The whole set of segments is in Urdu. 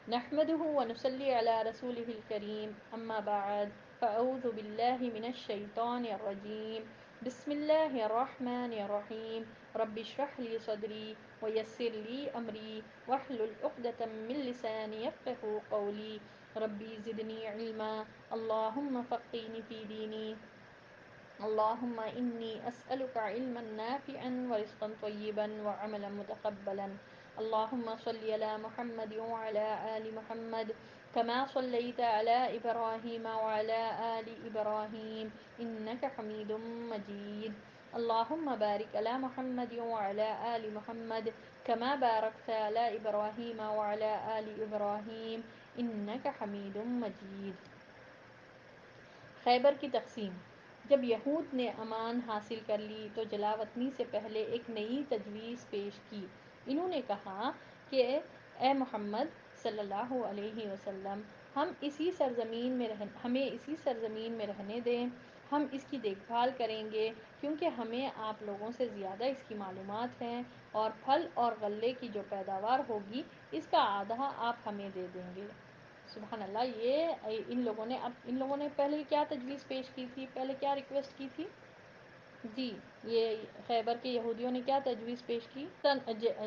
نحمده ونصلي على رسوله الكريم أما بعد فأعوذ بالله من الشيطان الرجيم بسم الله الرحمن الرحيم رب اشرح لي صدري ويسر لي أمري واحلل عقدة من لساني يفقهوا قولي ربي زدني علما اللهم فقهني في ديني اللهم إني أسألك علما نافعا ورزقا طيبا وعملا متقبلا اللهم صل على محمد وعلى آل محمد كما صليت على إبراهيم وعلى آل إبراهيم إنك حميد مجيد اللهم بارك على محمد وعلى آل محمد كما باركت على إبراهيم وعلى آل إبراهيم إنك حميد مجيد. خیبر کی تقسیم. جب یہود نے امان حاصل کر لی تو جلاوطنی سے پہلے ایک نئی تجویز پیش کی. انہوں نے کہا کہ اے محمد صلی اللہ علیہ وسلم ہمیں اسی سرزمین میں رہنے دیں. ہم اس کی دیکھ بھال کریں گے کیونکہ ہمیں آپ لوگوں سے زیادہ اس کی معلومات ہیں اور پھل اور غلے کی جو پیداوار ہوگی اس کا آدھا آپ ہمیں دے دیں گے. سبحان اللہ. یہ ان لوگوں نے پہلے کیا تجویز پیش کی تھی، پہلے کیا ریکویسٹ کی تھی؟ جی، یہ خیبر کے یہودیوں نے کیا تجویز پیش کی؟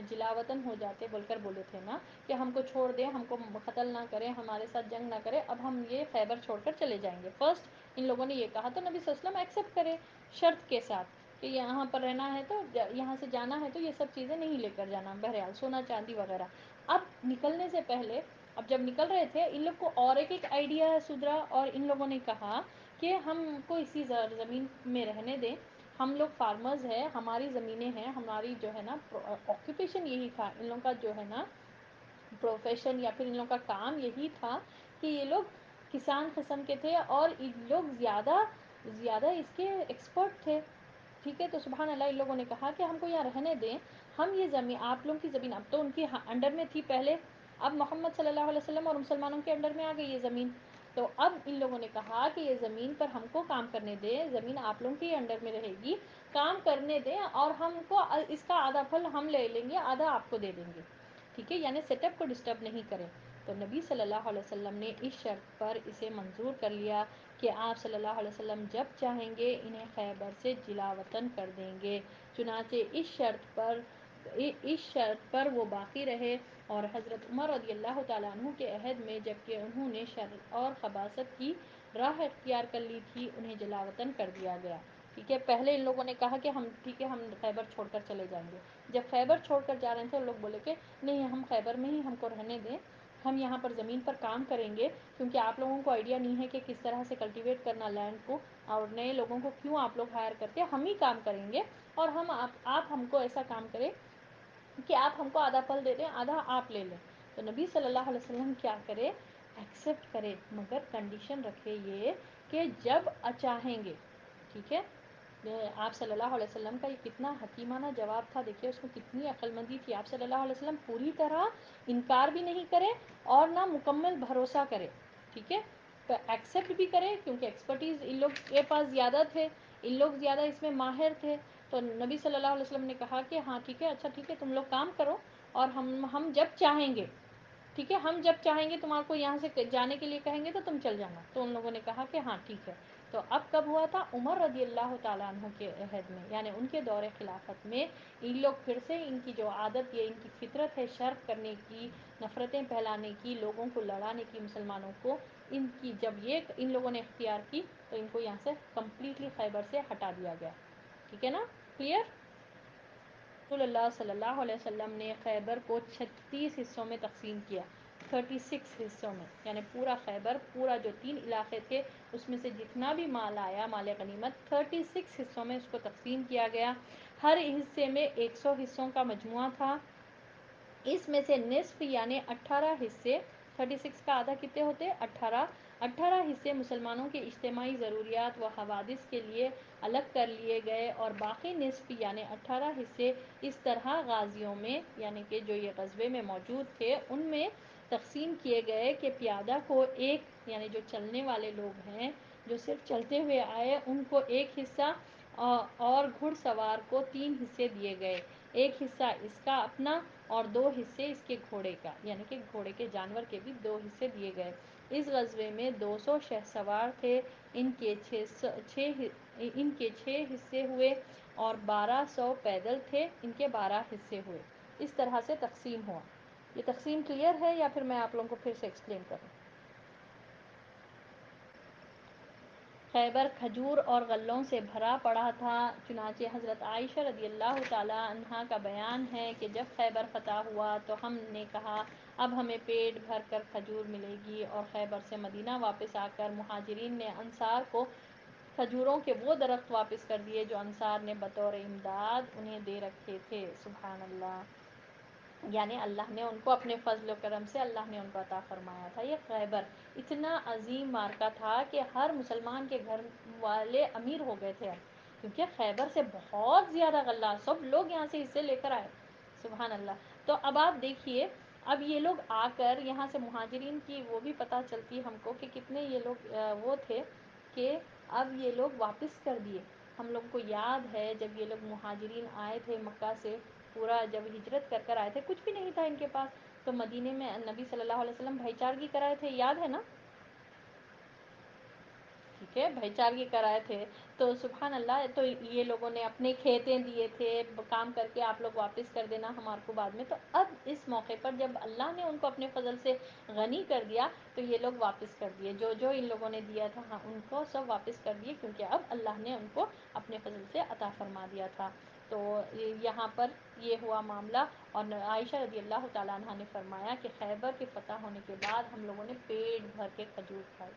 جلاوطن ہو جاتے بول کر بولے تھے نا کہ ہم کو چھوڑ دیں، ہم کو قتل نہ کریں، ہمارے ساتھ جنگ نہ کرے، اب ہم یہ خیبر چھوڑ کر چلے جائیں گے. فرسٹ ان لوگوں نے یہ کہا تو نبی صلی اللہ علیہ وسلم ایکسیپٹ کرے شرط کے ساتھ کہ یہاں پر رہنا ہے تو یہاں سے جانا ہے تو یہ سب چیزیں نہیں لے کر جانا، بہرحال سونا چاندی وغیرہ. اب نکلنے سے پہلے، اب جب نکل رہے تھے ان لوگ کو اور ایک آئیڈیا سدھرا اور ان لوگوں نے کہا کہ ہم کو اسی زمین میں رہنے دیں، ہم لوگ فارمرز ہیں، ہماری زمینیں ہیں، ہماری جو ہے نا آکوپیشن یہی تھا ان لوگوں کا، جو ہے نا پروفیشن یا پھر ان لوگوں کا کام یہی تھا کہ یہ لوگ کسان قسم کے تھے اور ان لوگ زیادہ اس کے ایکسپرٹ تھے. ٹھیک ہے، تو سبحان اللہ ان لوگوں نے کہا کہ ہم کو یہاں رہنے دیں، ہم یہ زمین آپ لوگوں کی زمین اب تو ان کی انڈر میں تھی پہلے، اب محمد صلی اللہ علیہ وسلم اور مسلمانوں کے انڈر میں آ گئی یہ زمین. تو اب ان لوگوں نے کہا کہ یہ زمین پر ہم کو کام کرنے دیں، زمین آپ لوگوں کے انڈر میں رہے گی، کام کرنے دیں اور ہم کو اس کا آدھا پھل ہم لے لیں گے، آدھا آپ کو دے دیں گے. ٹھیک ہے، یعنی سیٹ اپ کو ڈسٹرب نہیں کریں. تو نبی صلی اللہ علیہ وسلم نے اس شرط پر اسے منظور کر لیا کہ آپ صلی اللہ علیہ وسلم جب چاہیں گے انہیں خیبر سے جلاوطن کر دیں گے. چنانچہ اس شرط پر وہ باقی رہے اور حضرت عمر رضی اللہ تعالیٰ عنہ کے عہد میں جبکہ انہوں نے شر اور خباثت کی راہ اختیار کر لی تھی انہیں جلاوطن کر دیا گیا. ٹھیک ہے، پہلے ان لوگوں نے کہا کہ ہم خیبر چھوڑ کر چلے جائیں گے. جب خیبر چھوڑ کر جا رہے تھے لوگ بولے کہ نہیں، ہم خیبر میں ہی ہم کو رہنے دیں، ہم یہاں پر زمین پر کام کریں گے کیونکہ آپ لوگوں کو آئیڈیا نہیں ہے کہ کس طرح سے کلٹیویٹ کرنا لینڈ کو، اور نئے لوگوں کو کیوں آپ لوگ ہائر کرتے ہیں، ہم ہی کام کریں گے اور آپ ہم کو ایسا کام کریں کہ آپ ہم کو آدھا پھل دے دیں، آدھا آپ لے لیں. تو نبی صلی اللہ علیہ وسلم کیا کرے؟ ایکسیپٹ کرے، مگر کنڈیشن رکھے یہ کہ جب چاہیں گے. ٹھیک ہے، آپ صلی اللہ علیہ وسلم کا یہ کتنا حکیمانہ جواب تھا، دیکھیے اس میں کتنی عقل مندی تھی. آپ صلی اللہ علیہ وسلم پوری طرح انکار بھی نہیں کرے اور نہ مکمل بھروسہ کرے. ٹھیک ہے، تو ایکسیپٹ بھی کرے کیونکہ ایکسپرٹیز ان لوگ کے پاس زیادہ تھے، ان لوگ زیادہ اس میں ماہر تھے. تو نبی صلی اللہ علیہ وسلم نے کہا کہ ہاں ٹھیک ہے، اچھا ٹھیک ہے، تم لوگ کام کرو اور ہم جب چاہیں گے، ٹھیک ہے، ہم جب چاہیں گے تمہارے کو یہاں سے جانے کے لیے کہیں گے تو تم چل جانا. تو ان لوگوں نے کہا کہ ہاں ٹھیک ہے. تو اب کب ہوا تھا؟ عمر رضی اللہ تعالیٰ عنہ کے عہد میں، یعنی ان کے دور خلافت میں ان لوگ پھر سے ان کی جو عادت یہ ان کی فطرت ہے شر کرنے کی، نفرتیں پھیلانے کی، لوگوں کو لڑانے کی، مسلمانوں کو، ان کی جب یہ ان لوگوں نے اختیار کی تو ان کو یہاں سے کمپلیٹلی خیبر سے ہٹا دیا گیا. ٹھیک ہے نا، کلیئر؟ رسول اللہ صلی اللہ علیہ وسلم نے خیبر کو 36 حصوں میں تقسیم کیا، 36 حصوں میں، یعنی پورا خیبر، پورا جو 3 علاقے تھے اس میں سے جتنا بھی مال آیا، مال غنیمت، 36 حصوں میں اس کو تقسیم کیا گیا. ہر حصے میں 100 حصوں کا مجموعہ تھا. اس میں سے نصف یعنی 18 حصے، 36 کا آدھا کتنے ہوتے؟ 18 حصے مسلمانوں کے اجتماعی ضروریات و حوادث کے لیے الگ کر لیے گئے اور باقی نصف یعنی 18 حصے اس طرح غازیوں میں، یعنی کہ جو یہ غزوے میں موجود تھے ان میں تقسیم کیے گئے کہ پیادہ کو ایک، یعنی جو چلنے والے لوگ ہیں جو صرف چلتے ہوئے آئے ان کو ایک حصہ اور گھڑ سوار کو 3 حصے دیے گئے. ایک حصہ اس کا اپنا اور 2 حصے اس کے گھوڑے کا، یعنی کہ گھوڑے کے جانور کے بھی 2 حصے دیے گئے۔ اس غزوے میں 200 شہسوار تھے، ان کے 6 حصے ہوئے، اور 1200 پیدل تھے، ان کے 12 حصے ہوئے۔ اس طرح سے تقسیم ہوا۔ یہ تقسیم کلیئر ہے یا پھر میں آپ لوگوں کو پھر سے ایکسپلین کروں؟ خیبر کھجور اور غلوں سے بھرا پڑا تھا، چنانچہ حضرت عائشہ رضی اللہ تعالی عنہا کا بیان ہے کہ جب خیبر فتح ہوا تو ہم نے کہا اب ہمیں پیٹ بھر کر کھجور ملے گی، اور خیبر سے مدینہ واپس آ کر مہاجرین نے انصار کو کھجوروں کے وہ درخت واپس کر دیے جو انصار نے بطور امداد انہیں دے رکھے تھے۔ سبحان اللہ، یعنی اللہ نے ان کو اپنے فضل و کرم سے اللہ نے ان کو عطا فرمایا تھا۔ یہ خیبر اتنا عظیم مارکا تھا کہ ہر مسلمان کے گھر والے امیر ہو گئے تھے، کیونکہ خیبر سے بہت زیادہ غلہ سب لوگ یہاں سے حصے لے کر آئے۔ سبحان اللہ۔ تو اب آپ دیکھیے، اب یہ لوگ آ کر یہاں سے مہاجرین کی وہ بھی پتہ چلتی ہم کو کہ کتنے یہ لوگ وہ تھے کہ اب یہ لوگ واپس کر دیے۔ ہم لوگ کو یاد ہے جب یہ لوگ مہاجرین آئے تھے مکہ سے، پورا جب ہجرت کر کر آئے تھے، کچھ بھی نہیں تھا ان کے پاس، تو مدینے میں نبی صلی اللہ علیہ وسلم بھائی چارگی کرائے تھے، یاد ہے نا؟ ٹھیک ہے، بھائی چارگی کرائے تھے، تو سبحان اللہ، تو یہ لوگوں نے اپنے کھیتیں دیے تھے، کام کر کے آپ لوگ واپس کر دینا ہمارے کو بعد میں۔ تو اب اس موقع پر جب اللہ نے ان کو اپنے فضل سے غنی کر دیا تو یہ لوگ واپس کر دیے، جو جو ان لوگوں نے دیا تھا ہاں ان کو سب واپس کر دیے، کیونکہ اب اللہ نے ان کو اپنے فضل سے عطا فرما دیا تھا۔ تو یہاں پر یہ ہوا معاملہ، اور عائشہ رضی اللہ تعالیٰ عنہ نے فرمایا کہ خیبر کے فتح ہونے کے بعد ہم لوگوں نے پیٹ بھر کے کھجور کھائی۔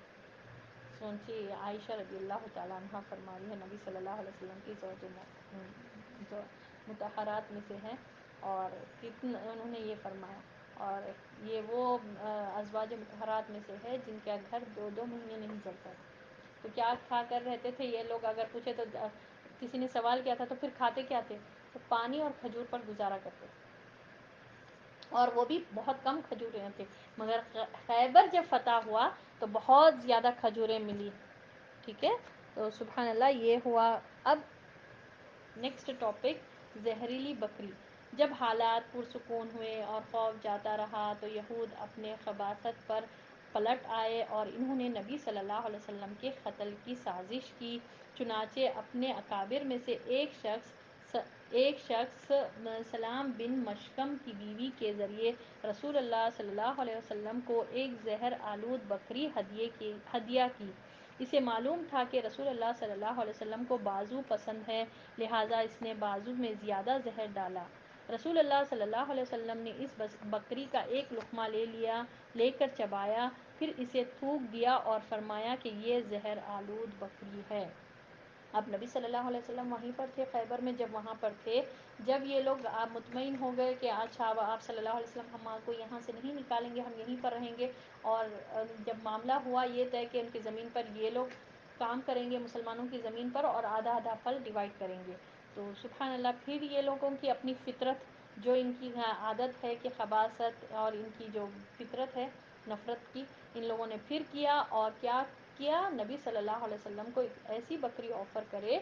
سوچیے، عائشہ رضی اللہ تعالیٰ عنہ فرما رہی ہے، نبی صلی اللہ علیہ وسلم کی زوج مطہرات میں سے ہیں، اور کتنا انہوں نے یہ فرمایا، اور یہ وہ ازواج مطہرات میں سے ہے جن کا گھر 2 مہینے نہیں چلتا تھا۔ تو کیا کھا کر رہتے تھے یہ لوگ؟ اگر پوچھے تو کسی نے سوال کیا تھا تو پھر کھاتے کیا تھے؟ تو پانی اور کھجور پر گزارا کرتے تھے، اور وہ بھی بہت کم کھجوریں تھے، مگر خیبر جب فتح ہوا تو بہت زیادہ کھجوریں ملی۔ ٹھیک ہے، تو سبحان اللہ یہ ہوا۔ اب نیکسٹ ٹاپک، زہریلی بکری۔ جب حالات پرسکون ہوئے اور خوف جاتا رہا تو یہود اپنے خباثت پر پلٹ آئے اور انہوں نے نبی صلی اللہ علیہ وسلم کے قتل کی سازش کی۔ چنانچہ اپنے اکابر میں سے ایک شخص سلام بن مشکم کی بیوی کے ذریعے رسول اللہ صلی اللہ علیہ وسلم کو ایک زہر آلود بکری ہدیہ کی۔ اسے معلوم تھا کہ رسول اللہ صلی اللہ علیہ وسلم کو بازو پسند ہے، لہٰذا اس نے بازو میں زیادہ زہر ڈالا۔ رسول اللہ صلی اللہ علیہ وسلم نے اس بکری کا ایک لقمہ لے کر چبایا، پھر اسے تھوک دیا اور فرمایا کہ یہ زہر آلود بکری ہے۔ اب نبی صلی اللہ علیہ وسلم وہیں پر تھے، خیبر میں جب وہاں پر تھے، جب یہ لوگ مطمئن ہو گئے کہ اچھا آپ صلی اللہ علیہ وسلم ہم کو یہاں سے نہیں نکالیں گے، ہم یہیں پر رہیں گے، اور جب معاملہ ہوا یہ طے کہ ان کی زمین پر یہ لوگ کام کریں گے، مسلمانوں کی زمین پر، اور آدھا آدھا پھل ڈیوائڈ کریں گے، تو سبحان اللہ، پھر یہ لوگوں کی اپنی فطرت، جو ان کی عادت ہے کہ خباثت، اور ان کی جو فطرت ہے نفرت کی، ان لوگوں نے پھر کیا، اور کیا کیا، نبی صلی اللہ علیہ وسلم کو ایک ایسی بکری آفر کرے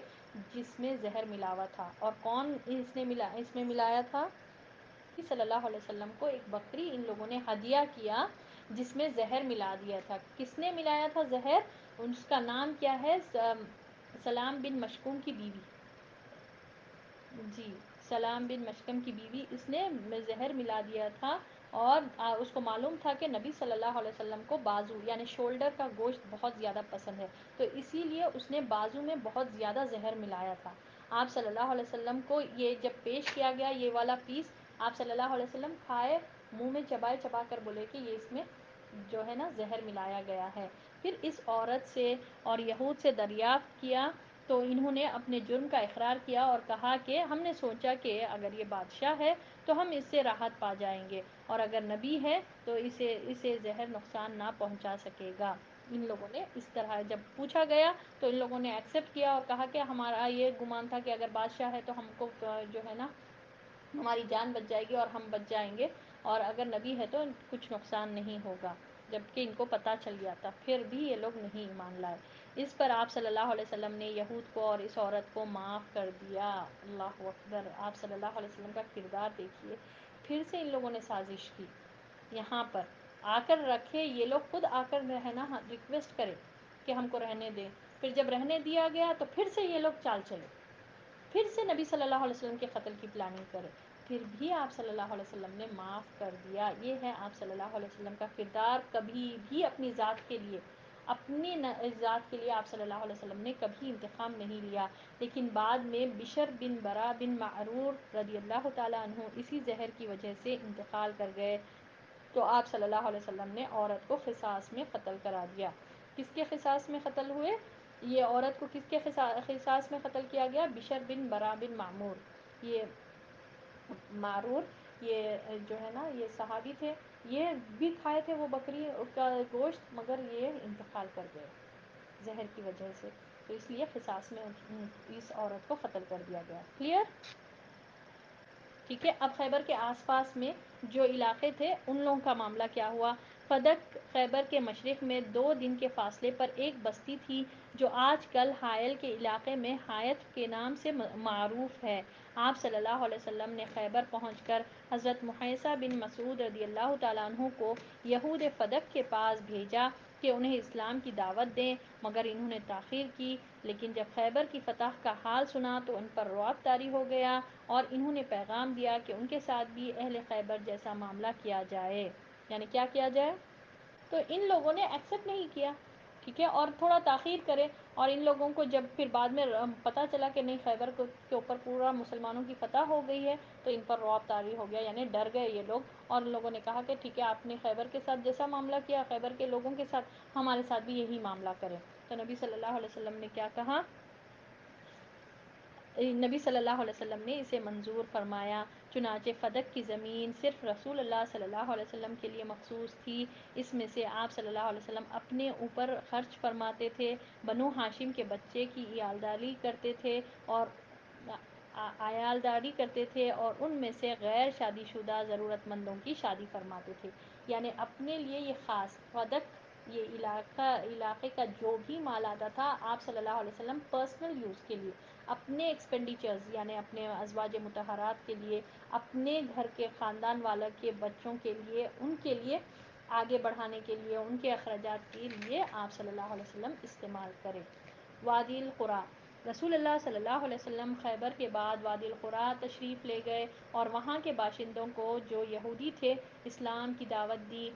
جس میں زہر ملا ہوا تھا۔ اور کون اس میں ملایا تھا؟ نبی صلی اللہ علیہ وسلم کو ایک بکری ان لوگوں نے ہدیہ کیا جس میں زہر ملا دیا تھا۔ کس نے ملایا تھا زہر؟ اس کا نام کیا ہے؟ سلام بن مشکوم کی بیوی، جی، سلام بن مشکم کی بیوی، اس نے زہر ملا دیا تھا، اور اس کو معلوم تھا کہ نبی صلی اللہ علیہ وسلم کو بازو یعنی شولڈر کا گوشت بہت زیادہ پسند ہے، تو اسی لیے اس نے بازو میں بہت زیادہ زہر ملایا تھا۔ آپ صلی اللہ علیہ وسلم کو یہ جب پیش کیا گیا یہ والا پیس، آپ صلی اللہ علیہ وسلم کھائے، منہ میں چبا کر بولے کہ یہ اس میں جو ہے نا زہر ملایا گیا ہے۔ پھر اس عورت سے اور یہود سے دریافت کیا تو انہوں نے اپنے جرم کا اقرار کیا اور کہا کہ ہم نے سوچا کہ اگر یہ بادشاہ ہے تو ہم اس سے راحت پا جائیں گے، اور اگر نبی ہے تو اسے زہر نقصان نہ پہنچا سکے گا۔ ان لوگوں نے اس طرح جب پوچھا گیا تو ان لوگوں نے ایکسیپٹ کیا اور کہا کہ ہمارا یہ گمان تھا کہ اگر بادشاہ ہے تو ہم کو جو ہے نا ہماری جان بچ جائے گی اور ہم بچ جائیں گے، اور اگر نبی ہے تو کچھ نقصان نہیں ہوگا، جبکہ ان کو پتہ چل گیا تھا، پھر بھی یہ لوگ نہیں ایمان لائے۔ اس پر آپ صلی اللہ علیہ وسلم نے یہود کو اور اس عورت کو معاف کر دیا۔ اللہ اکبر، آپ صلی اللہ علیہ وسلم کا کردار دیکھیے، پھر سے ان لوگوں نے سازش کی، یہاں پر آ کر رکھے، یہ لوگ خود آ کر رہنا ریکویسٹ کرے کہ ہم کو رہنے دیں، پھر جب رہنے دیا گیا تو پھر سے یہ لوگ چال چلے، پھر سے نبی صلی اللہ علیہ وسلم کے قتل کی پلاننگ کرے، پھر بھی آپ صلی اللہ علیہ وسلم نے معاف کر دیا۔ یہ ہے آپ صلی اللہ علیہ وسلم کا کردار، کبھی بھی اپنی ذات کے لیے، اپنی ذات کے لیے آپ صلی اللہ علیہ وسلم نے کبھی انتقام نہیں لیا۔ لیکن بعد میں بشر بن برا بن معرور رضی اللہ تعالیٰ عنہ اسی زہر کی وجہ سے انتقال کر گئے، تو آپ صلی اللہ علیہ وسلم نے عورت کو قصاص میں قتل کرا دیا۔ کس کے قصاص میں قتل ہوئے؟ یہ عورت کو کس کے قصاص میں قتل کیا گیا؟ بشر بن برا بن معمور، یہ معرور، یہ جو ہے نا یہ صحابی تھے، یہ بھی کھائے تھے وہ بکری کا گوشت، مگر یہ انتقال کر گئے زہر کی وجہ سے، تو اس لیے قصاص میں اس عورت کو قتل کر دیا گیا۔ کلیئر؟ ٹھیک ہے، اب خیبر کے آس پاس میں جو علاقے تھے ان لوگوں کا معاملہ کیا ہوا؟ فدق خیبر کے مشرق میں 2 دن کے فاصلے پر ایک بستی تھی جو آج کل حائل کے علاقے میں حایت کے نام سے معروف ہے۔ آپ صلی اللہ علیہ وسلم نے خیبر پہنچ کر حضرت محیصہ بن مسعود رضی اللہ تعالیٰ عنہ کو یہود فدق کے پاس بھیجا کہ انہیں اسلام کی دعوت دیں، مگر انہوں نے تاخیر کی۔ لیکن جب خیبر کی فتح کا حال سنا تو ان پر رعب طاری ہو گیا اور انہوں نے پیغام دیا کہ ان کے ساتھ بھی اہل خیبر جیسا معاملہ کیا جائے، یعنی کیا کیا جائے؟ تو ان لوگوں نے ایکسیپٹ نہیں کیا، ٹھیک ہے، اور تھوڑا تاخیر کرے، اور ان لوگوں کو جب پھر بعد میں پتہ چلا کہ نہیں خیبر کے اوپر پورا مسلمانوں کی فتح ہو گئی ہے تو ان پر رعب طاری ہو گیا، یعنی ڈر گئے یہ لوگ، اور ان لوگوں نے کہا کہ ٹھیک ہے آپ نے خیبر کے ساتھ جیسا معاملہ کیا خیبر کے لوگوں کے ساتھ، ہمارے ساتھ بھی یہی معاملہ کریں۔ تو نبی صلی اللہ علیہ وسلم نے کیا کہا؟ نبی صلی اللہ علیہ وسلم نے اسے منظور فرمایا، چنانچہ فدق کی زمین صرف رسول اللہ صلی اللہ علیہ وسلم کے لیے مخصوص تھی، اس میں سے آپ صلی اللہ علیہ وسلم اپنے اوپر خرچ فرماتے تھے، بنو ہاشم کے بچے کی عیالداری کرتے تھے اور ان میں سے غیر شادی شدہ ضرورت مندوں کی شادی فرماتے تھے، یعنی اپنے لیے یہ خاص فدق یہ علاقے کا جو بھی مال آتا تھا آپ صلی اللہ علیہ وسلم پرسنل یوز کے لیے، اپنے ایکسپینڈیچرز یعنی اپنے ازواج مطہرات کے لیے، اپنے گھر کے خاندان والوں کے بچوں کے لیے، ان کے لیے آگے بڑھانے کے لیے، ان کے اخراجات کے لیے آپ صلی اللہ علیہ وسلم استعمال کریں۔ وادی القریٰ، رسول اللہ صلی اللہ علیہ وسلم خیبر کے بعد وادی القریٰ تشریف لے گئے اور وہاں کے باشندوں کو جو یہودی تھے اسلام کی دعوت دی،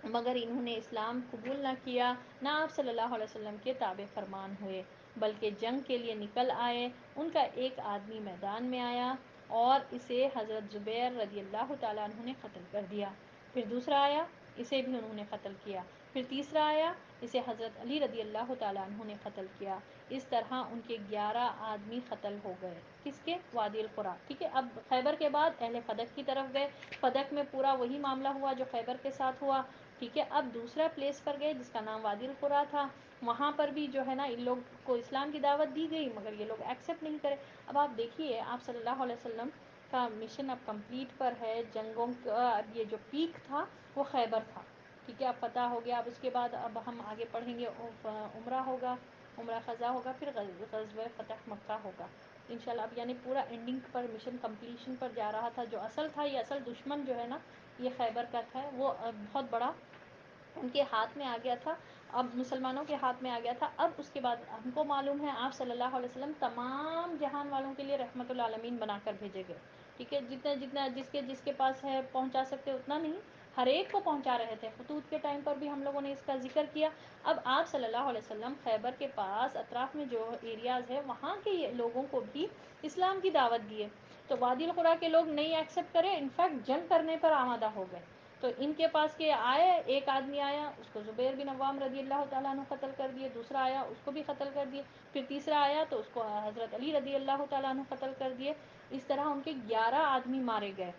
مگر انہوں نے اسلام قبول نہ کیا، نہ آپ صلی اللہ علیہ وسلم کے تابع فرمان ہوئے، بلکہ جنگ کے لیے نکل آئے۔ ان کا ایک آدمی میدان میں آیا اور اسے حضرت زبیر رضی اللہ تعالیٰ عنہ نے قتل کر دیا، پھر دوسرا آیا، اسے بھی انہوں نے قتل کیا، پھر تیسرا آیا، اسے حضرت علی رضی اللہ تعالیٰ عنہ نے قتل کیا، اس طرح ان کے 11 آدمی قتل ہو گئے۔ کس کے؟ وادی القریٰ، ٹھیک ہے۔ اب خیبر کے بعد اہل فدق کی طرف گئے، فدق میں پورا وہی معاملہ ہوا جو خیبر کے ساتھ ہوا، ٹھیک ہے۔ اب دوسرا پلیس پر گئے جس کا نام وادی القریٰ تھا، وہاں پر بھی جو ہے نا ان لوگ کو اسلام کی دعوت دی گئی مگر یہ لوگ ایکسیپٹ نہیں کرے۔ اب آپ دیکھیے آپ صلی اللہ علیہ وسلم کا مشن اب کمپلیٹ پر ہے، جنگوں کا اب یہ جو پیک تھا وہ خیبر تھا، ٹھیک ہے، اب فتح ہو گیا۔ اب اس کے بعد اب ہم آگے پڑھیں گے، عمرہ ہوگا، عمرہ خزا ہوگا، پھر غزوہ فتح مکہ ہوگا انشاءاللہ۔ اب یعنی پورا اینڈنگ پر مشن کمپلیشن پر جا رہا تھا، جو اصل تھا یہ اصل دشمن جو ہے نا یہ خیبر کا تھا، وہ بہت بڑا ان کے ہاتھ میں آ گیا تھا، اب مسلمانوں کے ہاتھ میں آ گیا تھا۔ اب اس کے بعد ہم کو معلوم ہے آپ صلی اللہ علیہ وسلم تمام جہان والوں کے لیے رحمت العالمین بنا کر بھیجے گئے، ٹھیک ہے، جتنا جس کے پاس ہے پہنچا سکتے اتنا نہیں، ہر ایک کو پہنچا رہے تھے۔ خطوط کے ٹائم پر بھی ہم لوگوں نے اس کا ذکر کیا۔ اب آپ صلی اللہ علیہ وسلم خیبر کے پاس اطراف میں جو ایریاز ہے وہاں کے لوگوں کو بھی اسلام کی دعوت دیے، تو وادی القریٰ کے لوگ نہیں ایکسیپٹ کرے، انفیکٹ جنگ کرنے پر آمادہ ہو گئے، تو ان کے پاس کے آئے، ایک آدمی آیا اس کو زبیر بن عوام رضی اللہ تعالیٰ عنہ قتل کر دیے، دوسرا آیا اس کو بھی قتل کر دیے، پھر تیسرا آیا تو اس کو حضرت علی رضی اللہ تعالیٰ عنہ قتل کر دیے، اس طرح ان کے 11 آدمی مارے گئے۔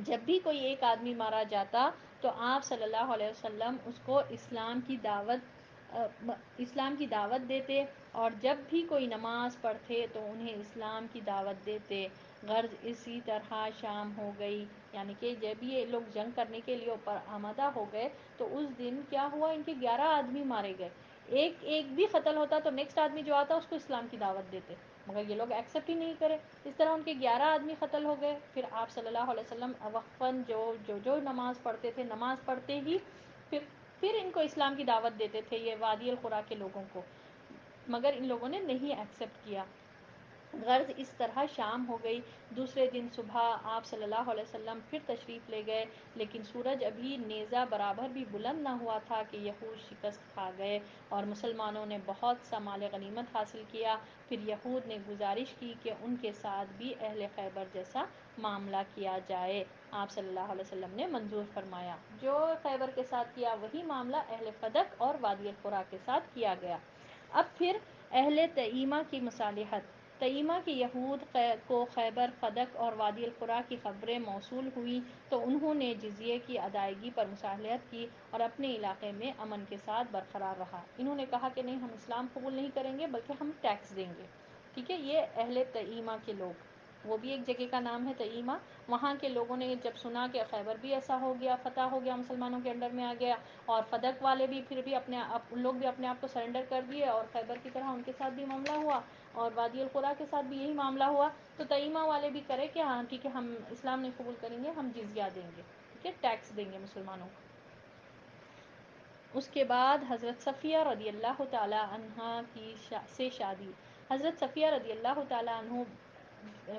جب بھی کوئی ایک آدمی مارا جاتا تو آپ صلی اللہ علیہ وسلم اس کو اسلام کی دعوت دیتے، اور جب بھی کوئی نماز پڑھتے تو انہیں اسلام کی دعوت دیتے۔ غرض اسی طرح شام ہو گئی، یعنی کہ جب یہ لوگ جنگ کرنے کے لیے اوپر آمادہ ہو گئے تو اس دن کیا ہوا، ان کے 11 آدمی مارے گئے، ایک بھی قتل ہوتا تو نیکسٹ آدمی جو آتا اس کو اسلام کی دعوت دیتے، مگر یہ لوگ ایکسیپٹ ہی نہیں کرے. اس طرح ان کے 11 آدمی قتل ہو گئے. پھر آپ صلی اللہ علیہ وسلم وقفاً جو نماز پڑھتے تھے، نماز پڑھتے ہی پھر ان کو اسلام کی دعوت دیتے تھے، یہ وادی القریٰ کے لوگوں کو، مگر ان لوگوں نے نہیں ایکسیپٹ کیا. غرض اس طرح شام ہو گئی. دوسرے دن صبح آپ صلی اللہ علیہ وسلم پھر تشریف لے گئے، لیکن سورج ابھی نیزہ برابر بھی بلند نہ ہوا تھا کہ یہود شکست کھا گئے اور مسلمانوں نے بہت سا مال غنیمت حاصل کیا. پھر یہود نے گزارش کی کہ ان کے ساتھ بھی اہل خیبر جیسا معاملہ کیا جائے. آپ صلی اللہ علیہ وسلم نے منظور فرمایا. جو خیبر کے ساتھ کیا وہی معاملہ اہل فدق اور وادی القریٰ کے ساتھ کیا گیا. اب پھر اہل تیمہ کی مصالحت. تیمہ کے یہود کو خیبر، فدق اور وادی القریٰ کی خبریں موصول ہوئیں تو انہوں نے جزیے کی ادائیگی پر مصالحت کی اور اپنے علاقے میں امن کے ساتھ برقرار رہا. انہوں نے کہا کہ نہیں، ہم اسلام قبول نہیں کریں گے بلکہ ہم ٹیکس دیں گے. ٹھیک ہے، یہ اہل تیمہ کے لوگ، وہ بھی ایک جگہ کا نام ہے تیمہ. وہاں کے لوگوں نے جب سنا کہ خیبر بھی ایسا ہو گیا، فتح ہو گیا، مسلمانوں کے انڈر میں آ گیا، اور فدق والے بھی پھر بھی ان لوگ بھی اپنے آپ کو سرنڈر کر دیے اور خیبر کی طرح ان کے ساتھ بھی معاملہ ہوا اور وادی القریٰ کے ساتھ بھی یہی معاملہ ہوا، تو تیمہ والے بھی کرے کہ ہاں ٹھیک ہے، ہم اسلام نہیں قبول کریں گے، ہم جزیہ دیں گے، ٹھیک ہے، ٹیکس دیں گے مسلمانوں کو. اس کے بعد حضرت صفیہ رضی اللہ تعالی عنہ سے شادی. حضرت صفیہ رضی اللہ تعالی عنہ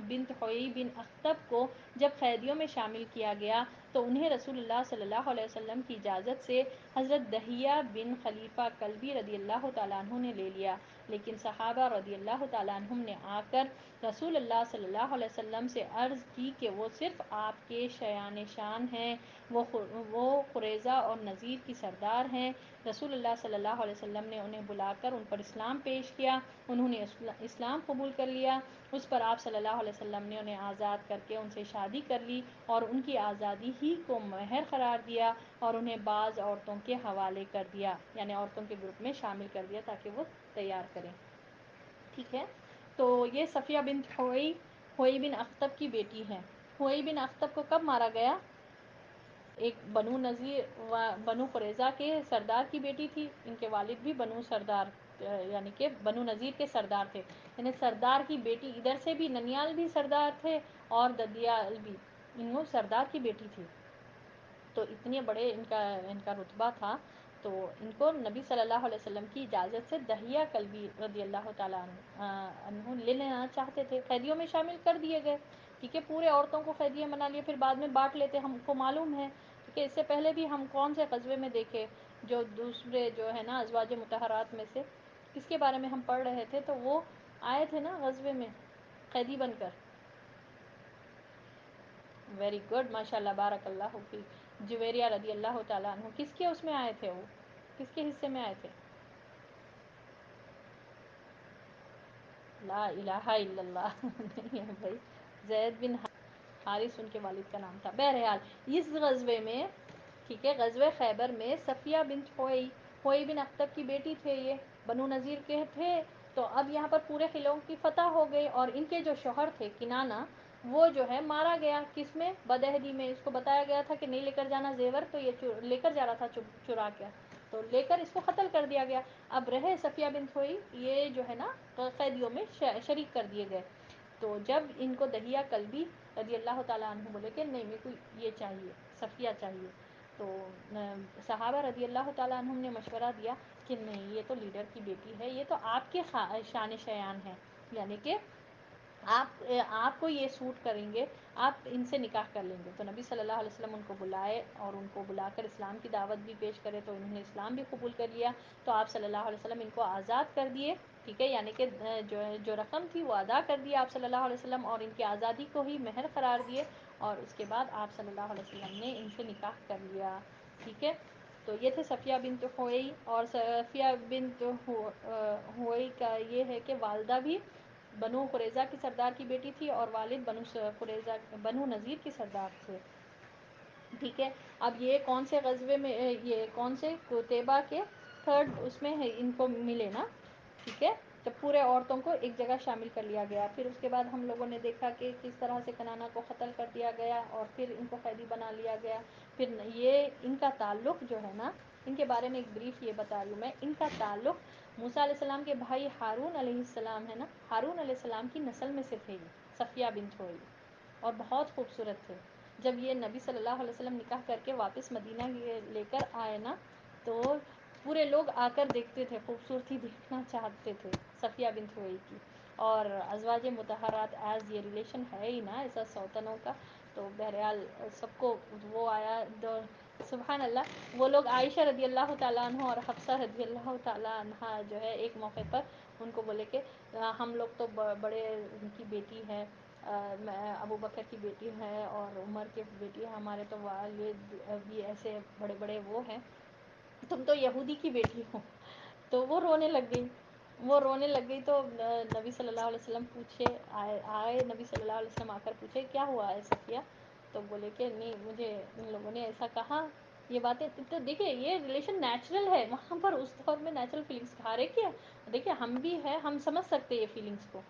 بنت حوئی بن اخطب کو جب قیدیوں میں شامل کیا گیا تو انہیں رسول اللہ صلی اللہ علیہ وسلم کی اجازت سے حضرت دحیہ بن خلیفہ کلبی رضی اللہ تعالیٰ عنہ نے لے لیا. لیکن صحابہ رضی اللہ تعالیٰ عنہم نے آ کر رسول اللہ صلی اللہ علیہ وسلم سے عرض کی کہ وہ صرف آپ کے شایان شان ہیں، وہ قریظہ اور نذیر کی سردار ہیں. رسول اللہ صلی اللہ علیہ وسلم نے انہیں بلا کر ان پر اسلام پیش کیا. انہوں نے اسلام قبول کر لیا. اس پر آپ صلی اللہ علیہ وسلم نے انہیں آزاد کر کے ان سے شادی کر لی اور ان کی آزادی ہی کو مہر قرار دیا اور انہیں بعض عورتوں کے حوالے کر دیا، یعنی عورتوں کے گروپ میں شامل کر دیا تاکہ وہ تیار کریں. ٹھیک ہے، تو یہ صفیہ بنت حوئی بن اخطب کی بیٹی ہے. حوئی بن اخطب کو کب مارا گیا؟ ایک بنو نذیر و بنو قریظہ کے سردار کی بیٹی تھی. ان کے والد بھی بنو سردار یعنی کہ بنو نذیر کے سردار تھے. یعنی سردار کی بیٹی، ادھر سے بھی ننیال بھی سردار تھے اور ددیال بھی، انہوں سردار کی بیٹی تھی. تو اتنے بڑے ان کا رتبہ تھا. تو ان کو نبی صلی اللہ علیہ وسلم کی اجازت سے دحیہ کلبی رضی اللہ تعالیٰ عنہ لے لینا چاہتے تھے. قیدیوں میں شامل کر دیے گئے. ٹھیک ہے، پورے عورتوں کو قیدیاں بنا لیے، پھر بعد میں بانٹ لیتے، ہم کو معلوم ہے. ٹھیک ہے، اس سے پہلے بھی ہم کون سے غزوے میں دیکھے، جو دوسرے جو ہے نا ازواج مطہرات میں سے کس کے بارے میں ہم پڑھ رہے تھے، تو وہ آئے تھے نا غزوے میں قیدی بن کر. ویری گڈ، ماشاء اللہ، بارک اللہ فیک. جویریہ رضی اللہ تعالیٰ عنہ کس کے اس میں آئے تھے؟ وہ کس کے حصے میں آئے تھے؟ لا الہ الا اللہ نہیں ہے بھائی، زید بن حارث ان کے والد کا نام تھا. بہرحال اس غزوے میں، ٹھیک ہے، غزوہ خیبر میں صفیہ بنت حوئی بن اخطب کی بیٹی تھے. یہ بنو نذیر کے تھے. تو اب یہاں پر پورے قلعوں کی فتح ہو گئی اور ان کے جو شوہر تھے کنانہ، وہ جو ہے مارا گیا. کس میں؟ بدہدی میں. اس کو بتایا گیا تھا کہ نہیں لے کر جانا زیور، تو یہ لے کر جا رہا تھا چرا کر، تو لے کر اس کو قتل کر دیا گیا. اب رہے صفیہ بنت حوئی، یہ جو ہے نا قیدیوں میں شریک کر دیے گئے. تو جب ان کو دحیہ کلبی رضی اللہ تعالیٰ عنہ بولے کہ نہیں، میرے کو یہ چاہیے، صفیہ چاہیے، تو صحابہ رضی اللہ تعالیٰ عنہ نے مشورہ دیا کہ نہیں، یہ تو لیڈر کی بیٹی ہے، یہ تو آپ کے شان شیان ہے، یعنی کہ آپ کو یہ سوٹ کریں گے، آپ ان سے نکاح کر لیں گے. تو نبی صلی اللہ علیہ وسلم ان کو بلائے اور ان کو بلا کر اسلام کی دعوت بھی پیش کرے. تو انہوں نے اسلام بھی قبول کر لیا. تو آپ صلی اللہ علیہ وسلم ان کو آزاد کر دیے. ٹھیک ہے، یعنی کہ جو رقم تھی وہ ادا کر دی آپ صلی اللہ علیہ وسلم اور ان کی آزادی کو ہی مہر قرار دیے. اور اس کے بعد آپ صلی اللہ علیہ وسلم نے ان سے نکاح کر لیا. ٹھیک ہے، تو یہ تھے صفیہ بنت حوئی. اور صفیہ بنت حوئی کا یہ ہے کہ والدہ بھی بنو قریظہ کی سردار کی بیٹی تھی اور والد بنو نذیر کی سردار تھے. ٹھیک ہے، اب یہ کون سے غزوے میں، یہ کون سے قتیبہ کے تھرڈ اس میں ہے، ان کو ملے نا. ٹھیک ہے، تو پورے عورتوں کو ایک جگہ شامل کر لیا گیا. پھر اس کے بعد ہم لوگوں نے دیکھا کہ کس طرح سے کنانہ کو قتل کر دیا گیا اور پھر ان کو قیدی بنا لیا گیا. پھر یہ ان کا تعلق جو ہے نا ان کے بارے میں ایک بریف یہ بتا رہی ہوں میں. ان کا تعلق موسیٰ علیہ السلام کے بھائی ہارون علیہ السلام ہے نا، ہارون علیہ السلام کی نسل میں سے تھے یہ صفیہ بنت ہوئی، اور بہت خوبصورت تھے. جب یہ نبی صلی اللہ علیہ وسلم نکاح کر کے واپس مدینہ لے کر آئے نا، تو پورے لوگ آ کر دیکھتے تھے، خوبصورتی دیکھنا چاہتے تھے صفیہ بنت ہوئی کی. اور ازواج مطہرات ایز یہ ریلیشن ہے ہی نا ایسا سوتنوں کا، تو بہرحال سب کو وہ آیا سبحان اللہ. وہ لوگ عائشہ رضی اللہ تعالیٰ عنہ اور حفصہ رضی اللہ تعالیٰ عنہ جو ہے ایک موقع پر ان کو بولے کہ ہم لوگ تو بڑے ان کی بیٹی ہے، ابو بکر کی بیٹی ہے اور عمر کی بیٹی ہے، ہمارے تو والد بھی ایسے بڑے بڑے وہ ہیں، تم تو یہودی کی بیٹی ہو. تو وہ رونے لگ گئی. تو نبی صلی اللہ علیہ وسلم آئے نبی صلی اللہ علیہ وسلم آ کر پوچھے کیا ہوا ہے صفیہ؟ تو بولے کہ نہیں، مجھے ان لوگوں نے ایسا کہا. یہ باتیں تو دیکھیں یہ ریلیشن نیچرل ہے وہاں پر، اس دور میں نیچرل فیلنگس کھارے کیا دیکھیں ہم بھی ہیں، ہم سمجھ سکتے یہ فیلنگس کو،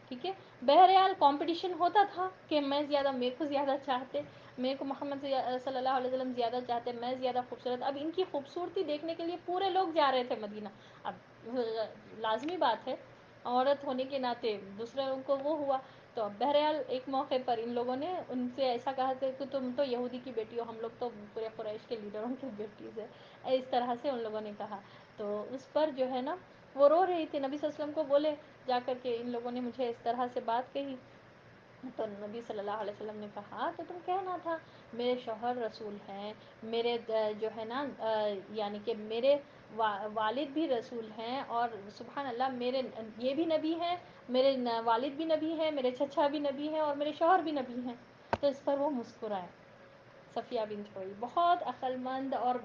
ٹھیک ہے. بہرحال کمپٹیشن ہوتا تھا کہ میرے کو زیادہ چاہتے، میرے کو محمد صلی اللہ علیہ وسلم زیادہ چاہتے، میں زیادہ خوبصورت. اب ان کی خوبصورتی دیکھنے کے لیے پورے لوگ جا رہے تھے مدینہ. اب لازمی بات ہے عورت ہونے کے ناطے دوسرے لوگوں کو وہ ہوا. تو بہرحال ایک موقع پر ان لوگوں نے ان سے ایسا کہا کہ تم تو یہودی کی بیٹی ہو، ہم لوگ تو پورے قریش کے لیڈروں کی بیٹیز ہے، اس طرح سے ان لوگوں نے کہا. تو اس پر جو ہے نا وہ رو رہی تھی. نبی صلی اللہ علیہ وسلم کو بولے جا کر کے ان لوگوں نے مجھے اس طرح سے بات کہی. تو نبی صلی اللہ علیہ وسلم نے کہا تو تم کہنا تھا میرے شوہر رسول ہیں، میرے جو ہے نا یعنی کہ میرے والد بھی رسول ہیں، اور سبحان اللہ میرے یہ بھی نبی ہیں، میرے والد بھی نبی ہیں، میرے چچا بھی نبی ہیں، اور میرے شوہر بھی نبی ہیں. تو اس پر وہ مسکرائے صفیہ بنت ہوئی، بہت عقل مند اور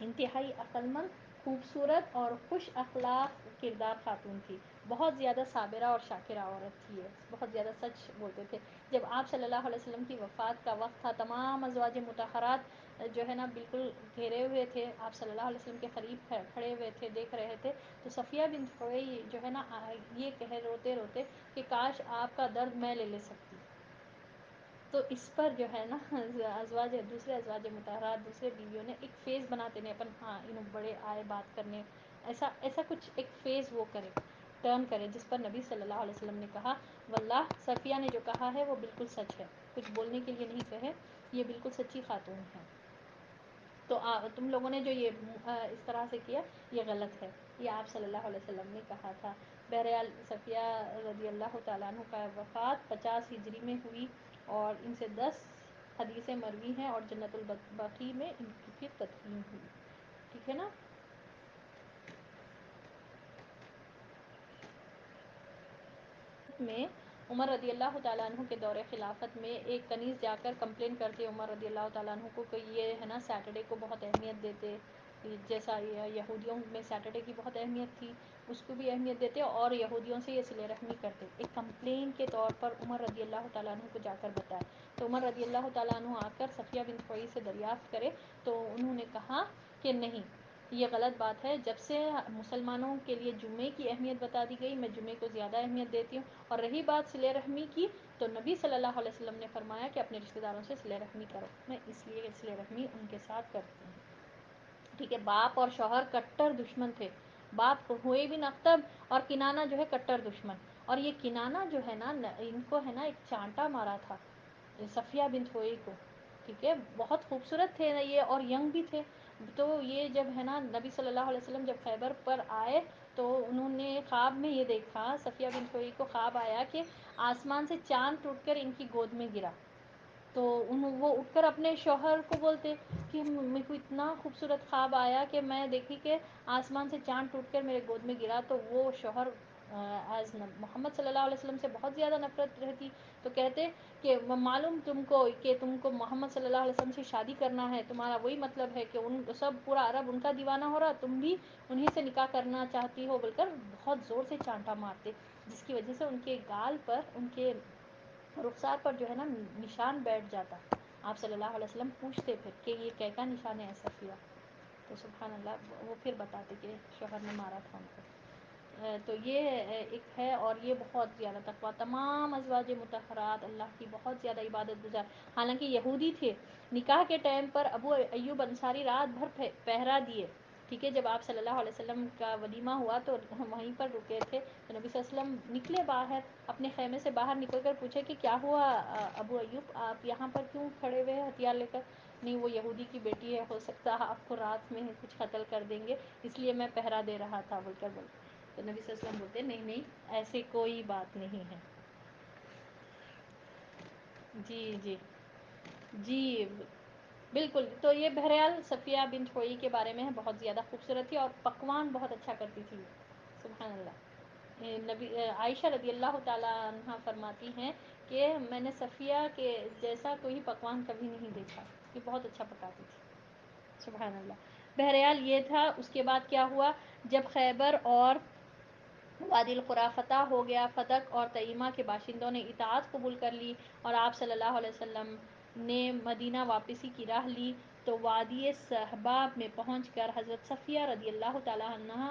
انتہائی عقل مند، خوبصورت اور خوش اخلاق کردار خاتون تھی. بہت زیادہ صابرہ اور شاکرہ عورت تھی یہ، بہت زیادہ سچ بولتے تھے. جب آپ صلی اللہ علیہ وسلم کی وفات کا وقت تھا، تمام ازواج مطہرات جو ہے نا بالکل گھیرے ہوئے تھے، آپ صلی اللہ علیہ وسلم کے قریب کھڑے ہوئے تھے، دیکھ رہے تھے. تو صفیہ بنت ہوئی جو ہے نا یہ کہے روتے روتے کہ کاش آپ کا درد میں لے سکتی. تو اس پر جو ہے نا دوسرے ازواج مطہرات دوسرے بیویوں نے ایک فیس بناتے ہیں اپن، ہاں انہوں بڑے آئے بات کرنے، ایسا کچھ ایک فیس وہ کرے، ٹرن کرے. جس پر نبی صلی اللہ علیہ وسلم نے کہا واللہ صفیہ نے جو کہا ہے وہ بالکل سچ ہے، کچھ بولنے کے لیے نہیں کہے، یہ بالکل سچی خاتون ہے. تو تم لوگوں نے جو یہ اس طرح سے کیا یہ غلط ہے، یہ آپ صلی اللہ علیہ وسلم نے کہا تھا. بہرحال صفیہ رضی اللہ تعالیٰ عنہ کا وفات 50 ہجری میں ہوئی، اور ان سے 10 حدیثیں مروی ہیں، اور جنت البقیع میں ان کی پھر تدفین ہوئی. ٹھیک ہے نا. میں عمر رضی اللہ تعالیٰ عنہ کے دور خلافت میں ایک کنیز جا کر کمپلین کرتے عمر رضی اللہ تعالیٰ عنہ کو کہ یہ ہے نا سیٹرڈے کو بہت اہمیت دیتے، جیسا یہودیوں میں سیٹرڈے کی بہت اہمیت تھی اس کو بھی اہمیت دیتے، اور یہودیوں سے یہ صلہ رحمی کرتے. ایک کمپلین کے طور پر عمر رضی اللہ تعالیٰ عنہ کو جا کر بتائے. تو عمر رضی اللہ تعالیٰ عنہ آ کر صفیہ بنت ہوئی سے دریافت کرے تو انہوں نے کہا کہ نہیں، یہ غلط بات ہے. جب سے مسلمانوں کے لیے جمعے کی اہمیت بتا دی گئی میں جمعے کو زیادہ اہمیت دیتی ہوں. اور رہی بات صلہ رحمی کی، تو نبی صلی اللہ علیہ وسلم نے فرمایا کہ اپنے رشتہ داروں سے صلہ رحمی کرو، میں اس لیے صلہ رحمی ان کے ساتھ کرتی ہوں. ٹھیک ہے. باپ اور شوہر کٹر دشمن تھے، باپ ہوئے بن اخطب اور کنانہ جو ہے کٹر دشمن. اور یہ کنانہ جو ہے نا ان کو ہے نا ایک چانٹا مارا تھا صفیہ بنت ہوئی کو. ٹھیک ہے. بہت خوبصورت تھے یہ اور ینگ بھی تھے. تو یہ جب ہے نا نبی صلی اللہ علیہ وسلم جب خیبر پر آئے تو انہوں نے خواب میں یہ دیکھا، صفیہ بنت ہوئی کو خواب آیا کہ آسمان سے چاند ٹوٹ کر ان کی گود میں گرا. تو وہ اٹھ کر اپنے شوہر کو بولتے کہ میرے کو اتنا خوبصورت خواب آیا کہ میں دیکھی کہ آسمان سے چاند ٹوٹ کر میرے گود میں گرا. تو وہ شوہر ایز محمد صلی اللہ علیہ وسلم سے بہت زیادہ نفرت رہتی. تو کہتے کہ معلوم تم کو کہ تم کو محمد صلی اللہ علیہ وسلم سے شادی کرنا ہے، تمہارا وہی مطلب ہے کہ ان سب پورا عرب ان کا دیوانہ ہو رہا، تم بھی انہی سے نکاح کرنا چاہتی ہو، بول کر بہت زور سے چانٹا مارتے. جس کی وجہ سے ان کے گال پر، ان کے رخسار پر جو ہے نا نشان بیٹھ جاتا. آپ صلی اللہ علیہ وسلم پوچھتے پھر کہ یہ کیا نشان ہے ایسا کیا؟ تو سبحان اللہ وہ پھر بتاتے کہ شوہر نے مارا تھا ان کو. تو یہ ایک ہے، اور یہ بہت زیادہ تقویٰ، تمام ازواج مطہرات اللہ کی بہت زیادہ عبادت گزار، حالانکہ یہودی تھے، نکاح کے ٹائم پر ابو ایوب انصاری رات بھر پہرا دیے، ٹھیک ہے، جب آپ صلی اللہ علیہ وسلم کا ولیمہ ہوا تو وہیں پر رکے تھے، تو نبی صلی اللہ علیہ وسلم نکلے باہر، اپنے خیمے سے باہر نکل کر پوچھے کہ کیا ہوا ابو ایوب، آپ یہاں پر کیوں کھڑے ہوئے ہیں ہتھیار لے کر؟ نہیں، وہ یہودی کی بیٹی ہے، ہو سکتا ہے آپ کو رات میں کچھ قتل کر دیں گے، اس لیے میں پہرا دے رہا تھا بول کر بولتے، تو نبی صلی اللہ علیہ وسلم بولتے نہیں نہیں، ایسے کوئی بات نہیں ہے۔ جی جی جی بالکل، تو یہ بہرحال صفیہ بنت ہوئی کے بارے میں ہے، بہت زیادہ خوبصورت تھی اور پکوان بہت اچھا کرتی تھی، سبحان اللہ۔ نبی عائشہ رضی اللہ تعالیٰ عنہ فرماتی ہیں کہ میں نے صفیہ کے جیسا کوئی پکوان کبھی نہیں دیکھا، یہ بہت اچھا پکاتی تھی، سبحان اللہ۔ بہرحال یہ تھا، اس کے بعد کیا ہوا، جب خیبر اور وادی القریٰ فتح ہو گیا، فتح اور تیمہ کے باشندوں نے اطاعت قبول کر لی اور آپ صلی اللہ علیہ وسلم نے مدینہ واپسی کی راہ لی، تو وادی صحبہ میں پہنچ کر حضرت صفیہ رضی اللہ تعالیٰ عنہ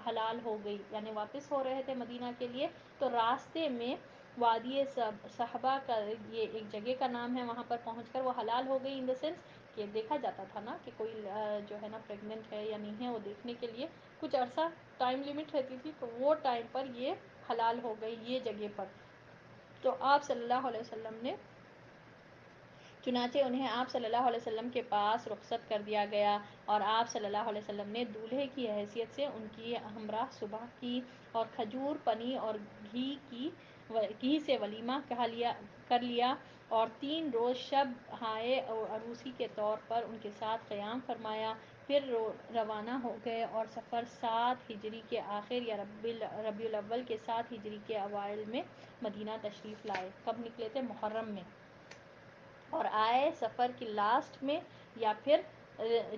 حلال ہو گئی، یعنی واپس ہو رہے تھے مدینہ کے لیے، تو راستے میں وادی صحبہ کا یہ ایک جگہ کا نام ہے، وہاں پر پہنچ کر وہ حلال ہو گئی، ان دا سینس کہ دیکھا جاتا تھا نا کہ کوئی جو ہے نا پریگننٹ ہے یا نہیں ہے، وہ دیکھنے کے لیے کچھ عرصہ ٹائم لمٹ رہتی تھی، تو وہ ٹائم پر یہ حلال ہو گئی یہ جگہ پر، تو آپ صلی اللہ علیہ وسلم نے چنانچہ انہیں آپ صلی اللہ علیہ وسلم کے پاس رخصت کر دیا گیا، اور آپ صلی اللہ علیہ وسلم نے دولہے کی حیثیت سے ان کی ہمراہ صبح کی اور کھجور، پنی اور گھی سے ولیمہ کر لیا، اور 3 روز شب ہائے عروسی کے طور پر ان کے ساتھ قیام فرمایا، پھر روانہ ہو گئے اور سفر 7 ہجری کے آخر یا ربیع الاول کے 7 ہجری کے اوائل میں مدینہ تشریف لائے۔ کب نکلے تھے؟ محرم میں، اور آئے سفر کی لاسٹ میں یا پھر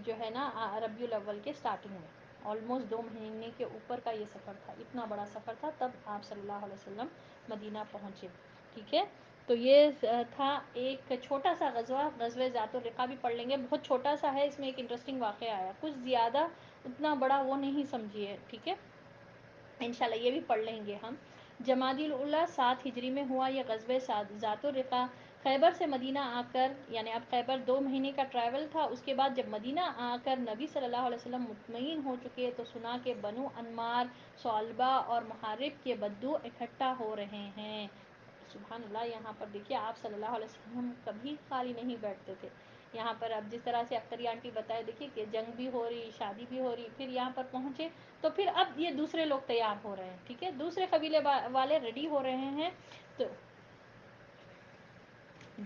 جو ہے نا ربیع الاول کے سٹارٹنگ میں، آلموسٹ 2 مہینے کے اوپر کا یہ سفر تھا، اتنا بڑا سفر تھا، تب آپ صلی اللہ علیہ وسلم مدینہ پہنچے، ٹھیک ہے۔ تو یہ تھا ایک چھوٹا سا غزوہ، غزوہ ذات الرقاع بھی پڑھ لیں گے، بہت چھوٹا سا ہے، اس میں ایک انٹرسٹنگ واقعہ آیا، کچھ زیادہ اتنا بڑا وہ نہیں سمجھیے، ٹھیک ہے، انشاءاللہ یہ بھی پڑھ لیں گے ہم۔ جمادی الاولیٰ 7 ہجری میں ہوا یہ غزوہ ذات الرقاع، خیبر سے مدینہ آ کر، یعنی اب خیبر 2 مہینے کا ٹریول تھا، اس کے بعد جب مدینہ آ کر نبی صلی اللہ علیہ وسلم مطمئن ہو چکے تو سنا کہ بنو انمار، ثعلبہ اور محارب کے بدو اکٹھا ہو رہے ہیں، سبحان اللہ۔ یہاں پر دیکھیے آپ صلی اللہ علیہ وسلم کبھی خالی نہیں بیٹھتے تھے، یہاں پر اب جس طرح سے اختری آنٹی بتائے، دیکھیے کہ جنگ بھی ہو رہی، شادی بھی ہو رہی، پھر یہاں پر پہنچے تو پھر اب یہ دوسرے لوگ تیار ہو رہے ہیں، ٹھیک ہے، دوسرے قبیلے والے ریڈی ہو رہے ہیں، تو